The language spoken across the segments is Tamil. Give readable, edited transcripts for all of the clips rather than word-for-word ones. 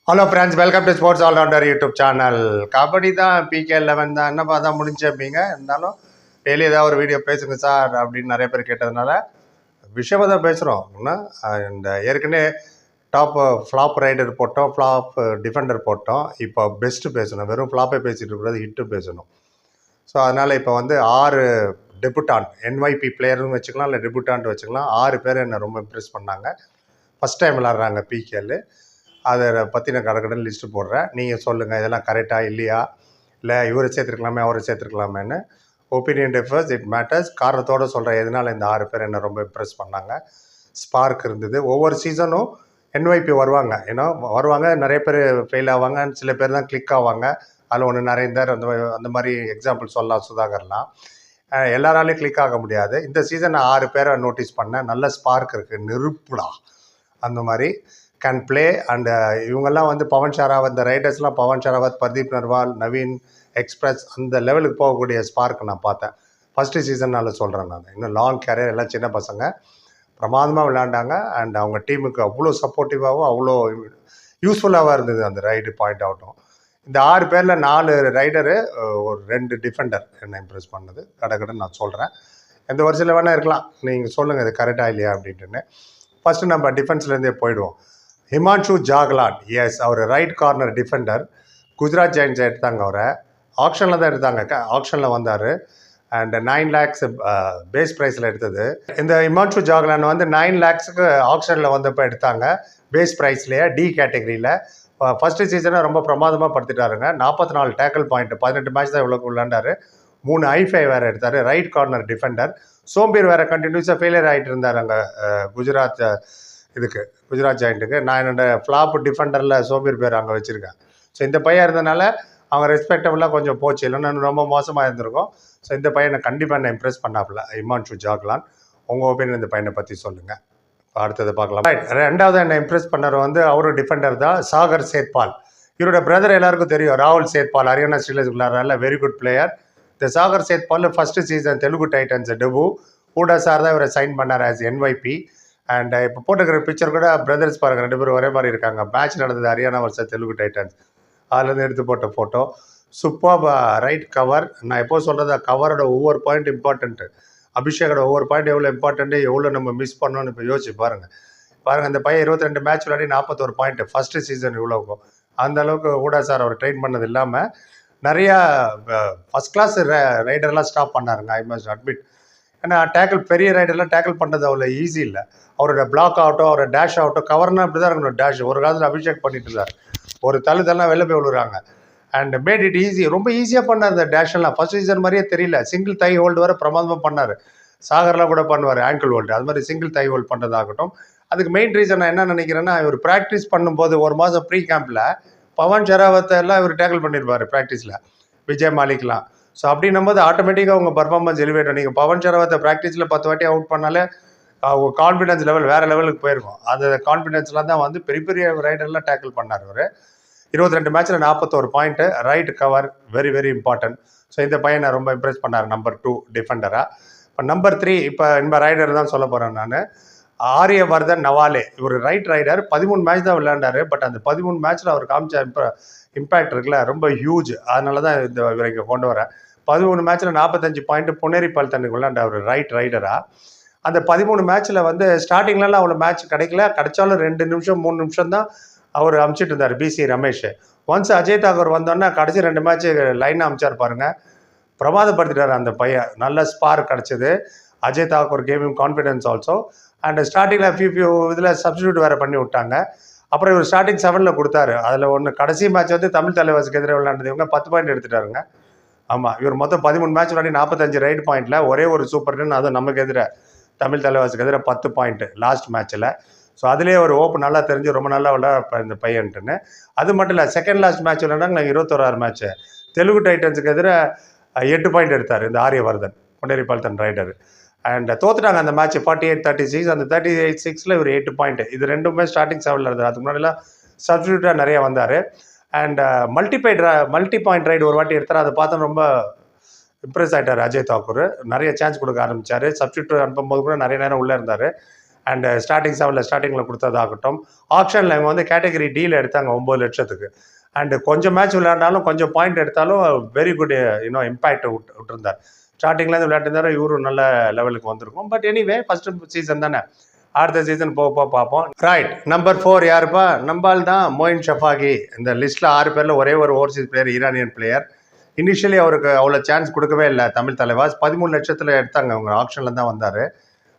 Hello friends, welcome to sports allrounder YouTube channel. Kabaddi தான் பிகே 11 தான் என்னப்பா தான் முடிஞ்சப்பீங்க. இருந்தாலும் டெய்லி ஏதாவது ஒரு வீடியோ பேசுங்க சார் அப்படின்னு நிறைய பேர் கேட்டதுனால விஷயமாக தான் பேசுகிறோம். இந்த ஏற்கனவே டாப் ஃப்ளாப் ரைடர் போட்டோம், ஃப்ளாப் டிஃபெண்டர் போட்டோம். இப்போ பெஸ்ட்டு பேசணும், வெறும் ஃப்ளாப்பே பேசிகிட்டு இருக்கிறது ஹிட்டு பேசணும். ஸோ அதனால் இப்போ வந்து 6 டெபுட்டான் என்ஒய்பி பிளேயர்னு வச்சுக்கலாம், இல்லை டெபுட்டான்ட்டு வச்சுக்கலாம். 6 பேர் என்னை ரொம்ப இம்ப்ரெஸ் பண்ணாங்க. ஃபஸ்ட் டைம் விளாட்றாங்க பிகேல. அதை பற்றி நான் கடற்கடன் லிஸ்ட்டு போடுறேன். நீங்கள் சொல்லுங்கள் இதெல்லாம் கரெக்டாக இல்லையா, இல்லை இவரை சேர்த்துருக்கலாமே அவரை சேர்த்துருக்கலாமேன்னு. Opinion differs, it matters. காரணத்தோடு சொல்கிறேன் எதனால் இந்த 6 பேர் என்னை ரொம்ப இம்ப்ரெஸ் பண்ணாங்க. ஸ்பார்க் இருந்தது. ஒவ்வொரு சீசனும் என்ஒய்பி வருவாங்க, ஏன்னா வருவாங்க, நிறைய பேர் ஃபெயில் ஆவாங்க, சில பேர் தான் கிளிக் ஆவாங்க. அதில் ஒன்று நரேந்தர், அந்த மாதிரி எக்ஸாம்பிள் சொல்லலாம், சுதாகர்லாம். எல்லாராலையும் கிளிக் ஆக முடியாது. இந்த சீசன் நான் 6 பேரை நோட்டீஸ் பண்ணேன். நல்ல ஸ்பார்க் இருக்குது, நெருப்புடா அந்த மாதிரி கேன் பிளே. அண்ட் இவங்கெல்லாம் வந்து பவன் ஷராவத், இந்த ரைடர்ஸ்லாம் பவன் ஷராவத், பர்தீப் நர்வால், நவீன் எக்ஸ்பிரஸ் அந்த லெவலுக்கு போகக்கூடிய ஸ்பார்க் நான் பார்த்தேன் ஃபஸ்ட்டு சீசனால் சொல்கிறேன். நான் இன்னும் லாங் கேரியர், எல்லாம் சின்ன பசங்க பிரமாதமாக விளையாண்டாங்க. அண்ட் அவங்க டீமுக்கு அவ்வளோ சப்போர்ட்டிவாகவும் அவ்வளோ யூஸ்ஃபுல்லாகவும் இருந்தது அந்த ரைடு பாயிண்ட் அவுட்டும். இந்த 6 பேரில் 4 ரைடரு, ஒரு 2 டிஃபெண்டர் என்னை இம்ப்ரெஸ் பண்ணது. கடை நான் சொல்கிறேன். எந்த வருஷத்தில் வேணால் இருக்கலாம், நீங்கள் சொல்லுங்கள் இது கரெக்டாக இல்லையா அப்படின்ட்டுன்னு. ஃபஸ்ட்டு நம்ம டிஃபென்ஸ்லேருந்தே போயிடுவோம். ஹிமான்ஷு ஜாக்லான், எஸ், அவர் right corner defender. Gujarat Giants எடுத்தாங்க அவரை. ஆப்ஷனில் தான் எடுத்தாங்க, ஆப்ஷனில் வந்தார். அண்ட் 9 lakhs பேஸ் ப்ரைஸில் எடுத்தது. இந்த ஹிமான்ஷு ஜாக்லான் வந்து 9 lakhsக்கு ஆப்ஷனில் வந்தப்போ எடுத்தாங்க, பேஸ் ப்ரைஸ்லேயே டி கேட்டகரியில். ஃபஸ்ட்டு சீசனை ரொம்ப பிரமாதமாக படுத்திட்டாருங்க. 44 டேக்கிள் பாயிண்ட், 18 மேட்ச் தான் இவ்வளோக்கு விளையாண்டார். 3 I5 வேறு எடுத்தார். Right corner Defender. சோம்பீர் வேறு கண்டினியூஸாக ஃபெயிலியர் ஆகிட்டு இருந்தார் அங்கே குஜராத் ஜாயிண்ட்டுக்கு. நான் என்னோட ஃப்ளாப் டிஃபெண்டரில் சோம்பீர் பேர் அங்கே வச்சுருக்கேன். ஸோ இந்த பையன் இருந்தனால அவங்க ரெஸ்பெக்டபுளாக கொஞ்சம் போச்சு, இல்லைன்னா ரொம்ப மோசமாக இருந்திருக்கும். ஸோ இந்த பையனை கண்டிப்பாக என்ன இம்ப்ரெஸ் பண்ணாப்புல ஹிமான்ஷு ஜாக்லான். உங்கள் ஒப்பீனியன் இந்த பையனை பற்றி சொல்லுங்கள். அடுத்தது பார்க்கலாம். ரெண்டாவது என்னை இம்ப்ரெஸ் பண்ணவர் வந்து அவரும் டிஃபெண்டர் தான், சாகர் சேத்பால். இவரோட பிரதர் எல்லாருக்கும் தெரியும், ராகுல் சேத்பால். ஹரியானா ஸ்டீலர்ஸ் விளையாடுறால, வெரி குட் பிளேயர். இந்த Sagar Sethpal first season Telugu Titans debut. ஊடா சார் தான் இவரை சைன் பண்ணார் ஆஸ் என்ஒய்பி. அண்ட் இப்போ போட்டுக்கிற பிக்சர் கூட பிரதர்ஸ் பாருங்கள், 2 பேரும் ஒரே மாதிரி இருக்காங்க. மேட்ச் நடந்தது ஹரியானா வர்சஸ் தெலுங்கு டைட்டன்ஸ், அதுலேருந்து எடுத்து போட்ட ஃபோட்டோ. Super right cover. நான் எப்போ சொல்கிறது, கவரோட ஒவ்வொரு பாயிண்ட் இம்பார்ட்டண்ட்டு. அபிஷேகோட ஒவ்வொரு பாயிண்ட் எவ்வளோ இம்பார்ட்டண்ட்டு, எவ்வளோ நம்ம மிஸ் பண்ணோன்னு இப்போ யோசிச்சு பாருங்கள். இந்த பையன் 22 மேட்ச் விளையாடி 41 பாயிண்ட்டு ஃபஸ்ட்டு சீசன் இவ்வளோக்கும். அந்த அளவுக்கு ஊடா சார் அவர் ட்ரெயின் பண்ணது இல்லாமல் நிறையா ஃபஸ்ட் கிளாஸ் ரைடர்லாம் ஸ்டாப் பண்ணாருங்க, ஐ மஸ்ட் அட்மிட். ஏன்னா டேக்கிள், பெரிய ரைடர்லாம் டேக்கிள் பண்ணுறது அவ்வளோ ஈஸி இல்லை. அவரோட பிளாக் ஆகட்டும், அவரோட டேஷ் ஆகட்டும், கவர்னா இப்படி தான் இருக்கணும். டேஷ் ஒரு காலத்தில் அபிஷேக் பண்ணிட்டு இருந்தார், ஒரு தள்ளுதெல்லாம் வெளில போய் விழுறாங்க. அண்ட் மேட் இட் ஈஸி, ரொம்ப ஈஸியாக பண்ணார் இந்த டேஷெல்லாம். ஃபஸ்ட் சீசன் மாதிரியே தெரியல. சிங்கிள் தை ஹோல்டு வர பிரமாதமாக பண்ணார். சாகர்லாம் கூட பண்ணுவார் ஆங்கிள் ஹோல்டு, அது மாதிரி சிங்கிள் தை ஹோல்டு பண்ணுறதாகட்டும். அதுக்கு மெயின் ரீசன் நான் என்ன நினைக்கிறேன்னா, இவர் ப்ராக்டிஸ் பண்ணும்போது ஒரு மாதம் ப்ரீ கேம்பில் பவன் ஷராவத்தை எல்லாம் இவர் டேக்கிள் பண்ணியிருப்பார் ப்ராக்டிஸில், விஜய் மாலிக்லாம். ஸோ அப்படின்னும் போது ஆட்டோமேட்டிக்காக உங்கள் பர்ஃபார்மன்ஸ் எலிவேட். நீங்கள் பவன் ஷராவத்தை ப்ராக்டிஸில் 10 வாட்டி அவுட் பண்ணாலே அவங்க கான்ஃபிடன்ஸ் லெவல் வேறு லெவலுக்கு போயிருக்கும். அந்த கான்ஃபிடென்ஸ்லாம் தான் வந்து பெரிய பெரிய ரைடர்லாம் டேக்கிள் பண்ணார் இவர். 22 மேட்ச்சில் 41 point. Right cover very very important. So இந்த பையனை ரொம்ப இம்ப்ரெஸ் பண்ணார், நம்பர் 2 டிஃபெண்டராக. இப்போ நம்பர் 3 இப்போ இந்த ரைடர் தான் சொல்ல போகிறேன் நான். ஆரியவர்தன் நவாலே. இவர் ரைட் ரைடர். 13 மேட்ச் தான் விளையாண்டார். பட் அந்த 13 மேட்ச்சில் அவர் காமிச்ச இம்பேக்ட் இருக்குல்ல, ரொம்ப ஹியூஜ். அதனால தான் இந்த இவரை இங்கே கொண்டு வரேன். 13 மேட்ச்சில் 45 பாயிண்ட்டு. புனேரி பல்தனுக்கு விளையாண்டார் அவர் ரைட் ரைடராக. அந்த 13 மேட்ச்சில் வந்து ஸ்டார்டிங்லலாம் அவ்வளோ மேட்ச் கிடைக்கல, கிடைச்சாலும் 2 நிமிஷம் 3 நிமிஷம் தான் அவர் அமுச்சிட்டு இருந்தார் பிசி ரமேஷ். ஒன்ஸ் அஜய் தாக்கூர் வந்தோன்னா கடைசி 2 மேட்ச்சு லைனாக அமிச்சார் பாருங்கள், பிரமாதப்படுத்திட்டார் அந்த பையன். நல்ல ஸ்பார்க் கிடச்சிது. Ajay Thakur game confidence also. And ஸ்டார்டிங்கில் ஃபியூ இதில் சப்ஸ்டியூட் வேறு பண்ணி விட்டாங்க. அப்புறம் இவர் ஸ்டார்டிங் 7ல் கொடுத்தாரு. அதில் ஒன்று கடைசி மேட்ச் வந்து தமிழ் தலைவாசுக்கு எதிராக விளையாண்டது, இவங்க 10 பாயிண்ட் எடுத்துட்டாருங்க. ஆமாம், இவர் மொத்தம் 13 மேட்ச் விளையாடி 45 ரைட் பாயிண்டில் ஒரே ஒரு சூப்பர் டென், அதுவும் நமக்கு எதிராக தமிழ் தலைவாசுக்கு எதிராக 10 பாயிண்ட்டு லாஸ்ட் மேட்ச்சில். ஸோ அதிலே ஒரு ஓப்பு நல்லா தெரிஞ்சு ரொம்ப நல்லா விளையாட இந்த பையன்ட்டுன்னு. அது மட்டும் இல்லை, செகண்ட் லாஸ்ட் மேட்ச் விளையாண்டாங்க 21 மேட்ச்சு. தெலுங்கு டைட்டன்ஸுக்கு எதிராக 8 பாயிண்ட் எடுத்தார் இந்த ஆரியவர்தன், புனேரி பல்தன் ரைடர். அண்ட் தோத்துட்டாங்க அந்த மேட்ச் 48-36. அந்த 38-6 இவர் 8 பாயிண்ட். இது ரெண்டுமே ஸ்டார்டிங் 7ல் இருந்தார். அதுக்கு முன்னாடிலாம் சப்ஸ்டியூட்டாக நிறையா வந்தார். அண்ட் மல்டி பாயிண்ட் ரைடு ஒரு வாட்டி எடுத்தார். அதை பார்த்தா ரொம்ப இம்ப்ரெஸ் ஆகிட்டார் அஜய் தாக்கூர். நிறைய சான்ஸ் கொடுக்க ஆரம்பித்தார். சப்ஸ்டியூட் அனுப்பும்போது கூட நிறைய நேரம் உள்ளே இருந்தார். அண்ட் ஸ்டார்டிங்கில் கொடுத்ததாகட்டும். ஆப்ஷனில் இவங்க வந்து கேட்டகரி டீல் எடுத்தாங்க 9 லட்சத்துக்கு. அண்டு கொஞ்சம் மேட்ச் விளையாண்டாலும் கொஞ்சம் பாயிண்ட் எடுத்தாலும் வெரி குட் இம்பேக்ட் விட்டுருந்தார். ஸ்டார்டிங்லேருந்து விளையாட்டுருந்தாரு, இவரும் நல்ல லெவலுக்கு வந்திருக்கும். பட் எனிவே ஃபஸ்ட்டு சீசன் தானே, அடுத்த சீசன் போக பார்ப்போம். ரைட், நம்பர் 4 யாருப்பா? நம்பால் தான் மொயின் ஷஃபாகி. இந்த லிஸ்ட்டில் 6 பேரில் ஒரே ஒரு Overseas player, Iranian player. Initially அவருக்கு அவ்வளோ சான்ஸ் கொடுக்கவே இல்லை தமிழ் தலைவாஸ். 13 லட்சத்தில் எடுத்தாங்க, அவங்க ஆப்ஷனில் தான் வந்தார்.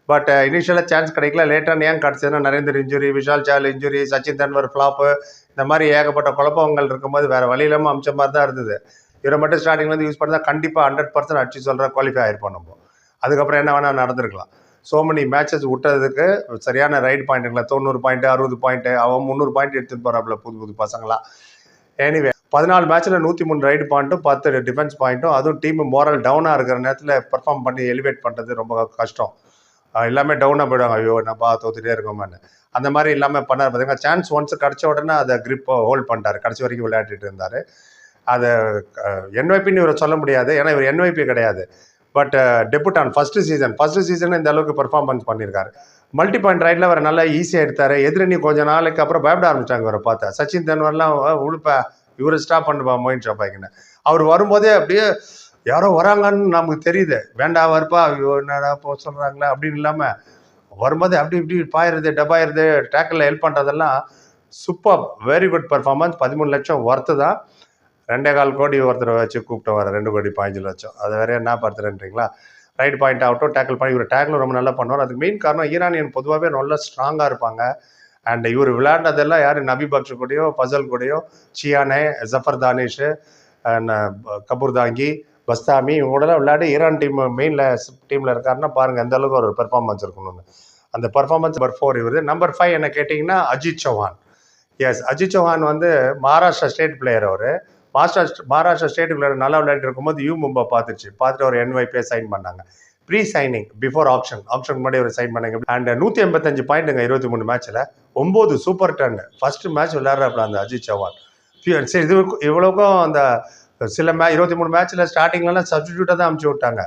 பட் இனிஷியலாக சான்ஸ் கிடைக்கல. லேட்டாக ஏன் கிடச்சதுன்னா நரேந்தர் இன்ஜுரி, விஷால் சால் இன்ஜுரி, சச்சின் தென்வர் ஃப்ளாப்பு, இந்த மாதிரி ஏகப்பட்ட குழப்பங்கள் இருக்கும்போது வேறு வழி இல்லாமல் அமிச்ச மாதிரி தான் இருந்தது. இவரை மட்டும் ஸ்டார்டிங்லேருந்து யூஸ் பண்ணால் கண்டிப்பாக 100% அடிச்சு சொல்கிற குவாலிஃபை ஆகிருப்போம் நம்ம. அதுக்கப்புறம் என்ன வேணால் நடந்திருக்கலாம். ஸோ மெனி மேட்சஸ் விட்டதுக்கு சரியான ரைட் பாயிண்ட்டுங்களா, 90 பாயிண்ட்டு, 60 பாயிண்ட்டு, அவன் 300 பாயிண்ட் எடுத்துகிட்டு போகிறாப்புல புது பசங்களாம். எனிவே 14 மேட்ச்சில் 103 ரைடு பாயிண்ட்டும் 10 டிஃபென்ஸ் பாயிண்ட்டும், அதுவும் டீம் மோரல் டவுனாக இருக்கிற நேரத்தில் பெர்ஃபார்ம் பண்ணி எலிவேட் பண்ணுறது ரொம்ப கஷ்டம். எல்லாமே டவுனாக போயிடுவாங்க, ஐயோ நம்ம தோத்துட்டே இருக்கோமான்னு. அந்த மாதிரி இல்லாமல் பண்ணார். பார்த்தீங்கன்னா சான்ஸ் ஒன்ஸ் கிடச்ச உடனே அதை கிரிப்பை ஹோல்ட் பண்ணிட்டார், கடைசி வரைக்கும் விளையாடிட்டு இருந்தார். அதை என்ஒய்பின்னு இவரை சொல்ல முடியாது, ஏன்னா இவர் என்ஒய்பி கிடையாது. பட் டெபுட்டான் ஃபஸ்ட்டு சீசன் இந்த அளவுக்கு பெர்ஃபார்மன்ஸ் பண்ணியிருக்காரு. மல்டி பாயிண்ட் ரைட்டில் அவர் நல்லா ஈஸியாக எடுத்தார். எதிரணி கொஞ்சம் நாளைக்கு அப்புறம் பயப்பட ஆரம்பிச்சிட்டாங்க இவரை பார்த்தா. சச்சின் தென்வர்லாம் உழுப்பா இவரை ஸ்டாப் பண்ணுப்பா மொயின் ஷஃபாகின்னு. அவர் வரும்போதே அப்படியே யாரோ வராங்கன்னு நமக்கு தெரியுது, வேண்டாம் வருப்பா, ஐயோ என்னடா போக சொல்கிறாங்களே அப்படின்னு இல்லாமல் வரும்போது அப்படி இப்படி பாயிருது, டப்பாயிருது, டேக்கில் ஹெல்ப் பண்ணுறதெல்லாம் சூப்பர், வெரி குட் பர்ஃபார்மன்ஸ். 13 லட்சம் ஒர்த்து தான். 2.25 கோடி ஒருத்தரை வச்சு கூப்பிட்டு வர 2 கோடி 15 லட்சம். அது வேற என்ன பார்த்துறேன்றீங்களா? ரைட் பாயிண்ட் ஆகட்டும், டேக்கிள் பண்ணி இவர் டேக்கில் ரொம்ப நல்லா பண்ணுவார். அதுக்கு மெயின் காரணம் ஈரானியன் பொதுவாகவே நல்லா ஸ்ட்ராங்காக இருப்பாங்க. அண்ட் இவர் விளையாடினதெல்லாம் யார்? நபி பக்ஷ் கூடயோ, ஃபசல் கூடயோ, சியானே, ஜஃபர் தானிஷ், கபூர்தாங்கி, பஸ்தாமி, இவங்களோட விளையாடி ஈரான் டீமில் இருக்காருன்னா பாருங்கள் எந்த அளவுக்கு ஒரு பெர்ஃபார்மன்ஸ் இருக்கணும்னு. அந்த பெர்ஃபார்மன்ஸ் நம்பர் 4 இவர். நம்பர் 5 என்ன கேட்டிங்கன்னா அஜித் சௌஹான். எஸ், அஜித் சௌஹான் வந்து மகாராஷ்டிரா ஸ்டேட் பிளேயர். அவர் மகாராஷ்டிரா ஸ்டேட் பிளேயர் நல்லா விளையாட்டு இருக்கும்போது மும்பை பார்த்துட்டு ஒரு என்ஒய்பியை சைன் பண்ணாங்க. ப்ரீ சைனிங் பிஃபோர் ஆப்ஷன் முன்னாடி ஒரு சைன் பண்ணாங்க. அண்ட் 185 பாயிண்ட்டுங்க 23 மேட்ச்சில், 9 சூப்பர் டன். ஃபர்ஸ்ட் மேட்ச் விளையாடுறாப்புல அந்த அஜித் சௌஹான். சரி, இது இவ்வளோக்கும் அந்த சில 23 மேட்ச்சில் ஸ்டார்டிங்லாம் சப்ஸ்டிடியூட்டாக தான் அமுச்சு விட்டாங்க.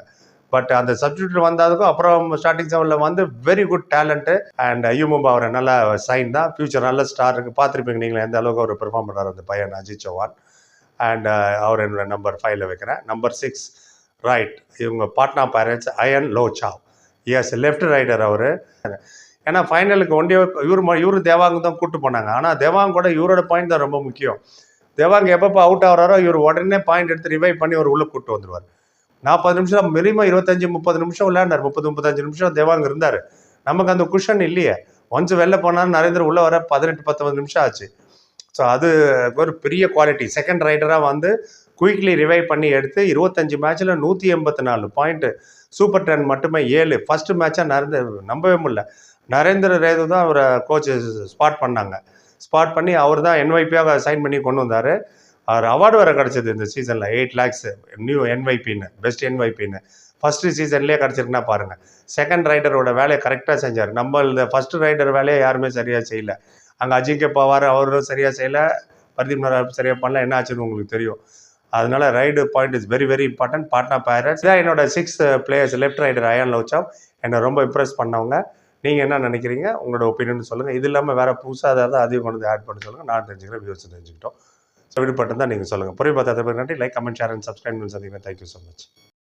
பட் அந்த சப்ஸ்டிடியூட் வந்ததுக்கும் அப்புறம் ஸ்டார்டிங் 7ல் வந்து very good talent. And Mumbai அவரை நல்ல சைன் தான். ஃபியூச்சர் நல்ல ஸ்டார் இருக்குது. பார்த்துருப்பீங்க நீங்களே எந்த அளவுக்கு அவர் பெர்ஃபார்ம் பண்ணுறாரு அந்த பையன் அஜித் சௌஹான். அண்ட் அவர் என்னோட நம்பர் 5ல் வைக்கிறேன். நம்பர் 6 ரைட், இவங்க Patna Pirates Ayan Lohchab. Yes, left raider அவர். ஏன்னா ஃபைனலுக்கு இவரு தேவாங்க தான் கூப்பிட்டு போனாங்க. ஆனால் தேவாங்க கூட இவரோட பாயிண்ட் தான் ரொம்ப முக்கியம். தேவாங்க எப்பப்போ அவுட் ஆகிறாரோ இவர் உடனே பாயிண்ட் எடுத்து ரிவைவ் பண்ணி ஒரு உள்ளே கூப்பிட்டு வந்துடுவார். 40 நிமிஷம் மினிமம் 25-30 நிமிஷம் விளையாண்டார். 30-35 நிமிஷம் தேவாங்க இருந்தார். நமக்கு அந்த குஷன் இல்லையே. ஒன்ஸ் வெளில போனாலும் நரேந்திர உள்ளே வர 18-19 நிமிஷம் ஆச்சு. ஸோ அது ஒரு பெரிய குவாலிட்டி. செகண்ட் ரைடராக வந்து குயிக்லி ரிவைவ் பண்ணி எடுத்து 25 மேட்ச்சில் 184 பாயிண்ட்டு, சூப்பர் 10 மட்டுமே 7. ஃபஸ்ட்டு மேட்சாக நம்பவே முடியல. நரேந்திர ரேது தான் அவரை கோச் ஸ்பாட் பண்ணி அவர் தான் என்ஒய்பியாக சைன் பண்ணி கொண்டு வந்தார். அவர் அவார்டு வேறு கிடச்சிது இந்த சீசனில், 8 lakhs நியூ என்ஒய்பின்னு, பெஸ்ட் என்ஒய்பின்னு. ஃபஸ்ட்டு சீசன்லேயே கிடச்சிருக்குன்னா பாருங்கள். செகண்ட் ரைடரோட வேலையை கரெக்டாக செஞ்சார். நம்ம இந்த ஃபஸ்ட்டு ரைடர் வேலையை யாருமே சரியாக செய்யலை. அங்கே அஜிங்கே பவார் அவரும் சரியாக செய்யலை, பர்தீப் நரார் சரியாக பண்ணல. என்ன ஆச்சுன்னு உங்களுக்கு தெரியும். அதனால ride point is very very important. Patna pirates இதான் என்னோட 6 பிளேயர்ஸ். லெஃப்ட் ரைடர் அயன் லோச்சாவ் என்னை ரொம்ப இம்ப்ரெஸ் பண்ணவங்க. நீங்கள் என்ன நினைக்கிறீங்க? உங்களோட ஒப்பீனியன் சொல்லுங்கள். இது இல்லாமல் வேறு புதுசாக ஏதாவது அதையும் கொண்டு வந்து ஆட் பண்ணி சொல்லுங்கள். நான் தெரிஞ்சுக்கிறேன், வியூவர்ஸ் தெரிஞ்சுக்கிட்டோம். ஸோ விடுபட்டு தான் நீங்கள் சொல்லுங்கள். புரிய பார்த்தா நன்றி. Like, comment, share and subscribe பண்ணி சந்திக்கிறேன். Thank you so much.